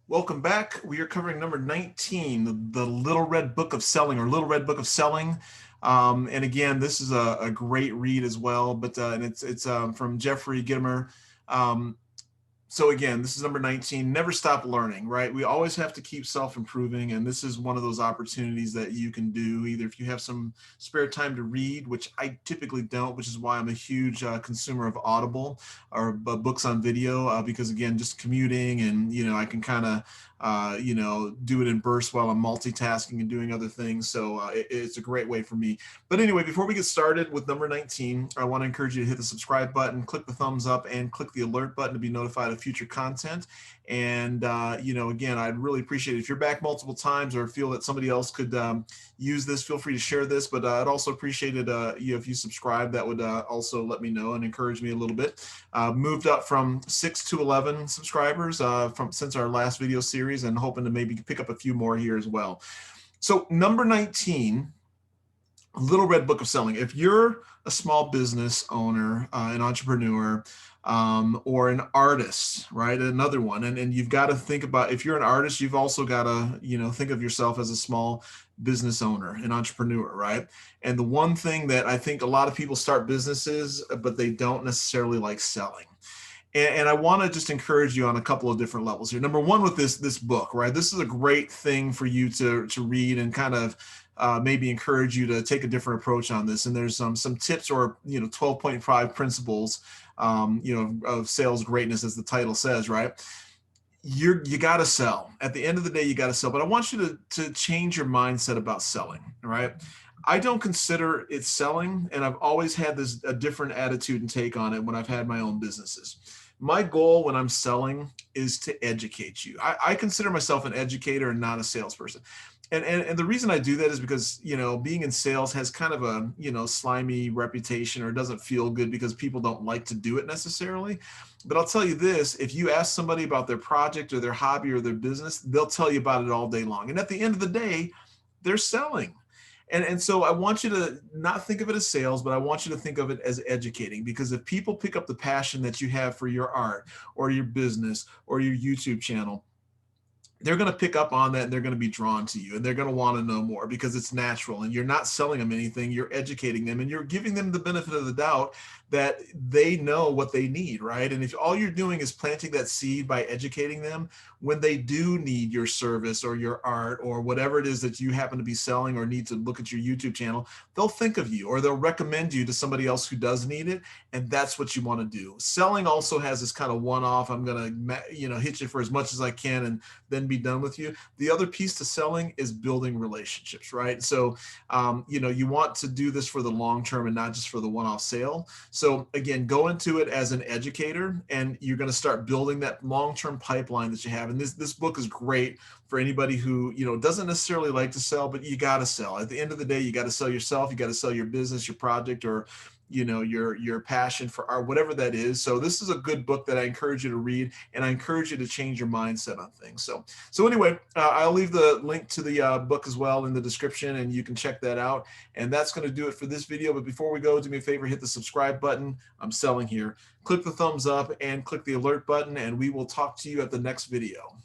Welcome back. We are covering number 19, the Little Red Book of Selling, or Little Red Book of Selling. And again, this is a great read as well, but and it's from Jeffrey Gitomer. Um, so again, this is number 19. Never stop learning, right? We always have to keep self-improving, and this is one of those opportunities that you can do either if you have some spare time to read, which I typically don't, which is why I'm a huge consumer of Audible or books on video, because again, just commuting and I can kind of do it in bursts while I'm multitasking and doing other things. So it's a great way for me. But anyway, before we get started with number 19, I want to encourage you to hit the subscribe button, click the thumbs up, and click the alert button to be notified of future content. And, again, I'd really appreciate it. If you're back multiple times or feel that somebody else could use this, feel free to share this. But I'd also appreciate it if you subscribe. That would also let me know and encourage me a little bit. Moved up from 6 to 11 subscribers since our last video series, and hoping to maybe pick up a few more here as well. So number 19, Little Red Book of Selling. If you're a small business owner, an entrepreneur, or an artist, right? Another one. And you've got to think about, if you're an artist, you've also got to, think of yourself as a small business owner, an entrepreneur, right? And the one thing that I think a lot of people start businesses, but they don't necessarily like selling. And I want to just encourage you on a couple of different levels here. Number one, with this book, right? This is a great thing for you to read and kind of maybe encourage you to take a different approach on this. And there's some tips, or 12.5 principles, of sales greatness, as the title says, right? You got to sell. At the end of the day, you got to sell. But I want you to change your mindset about selling, right? I don't consider it selling, and I've always had a different attitude and take on it when I've had my own businesses. My goal when I'm selling is to educate you. I consider myself an educator and not a salesperson. And the reason I do that is because, being in sales has kind of a, slimy reputation, or it doesn't feel good because people don't like to do it necessarily. But I'll tell you this, if you ask somebody about their project or their hobby or their business, they'll tell you about it all day long. And at the end of the day, they're selling. And so I want you to not think of it as sales, but I want you to think of it as educating, because if people pick up the passion that you have for your art or your business or your YouTube channel, they're going to pick up on that, and they're going to be drawn to you, and they're going to want to know more, because it's natural, and you're not selling them anything. You're educating them, and you're giving them the benefit of the doubt that they know what they need, right? And if all you're doing is planting that seed by educating them, when they do need your service or your art or whatever it is that you happen to be selling, or need to look at your YouTube channel, they'll think of you, or they'll recommend you to somebody else who does need it. And that's what you want to do. Selling also has this kind of one-off, I'm going to, hit you for as much as I can and then be done with you. The other piece to selling is building relationships, right? So, you want to do this for the long term and not just for the one-off sale. So again, go into it as an educator, and you're going to start building that long-term pipeline that you have. And this book is great for anybody who, doesn't necessarily like to sell, but you got to sell. At the end of the day, you got to sell yourself. You got to sell your business, your project, or your passion for art, whatever that is. So this is a good book that I encourage you to read, and I encourage you to change your mindset on things. So anyway, I'll leave the link to the book as well in the description, and you can check that out. And that's going to do it for this video. But before we go, do me a favor, hit the subscribe button. I'm selling here. Click the thumbs up and click the alert button, and we will talk to you at the next video.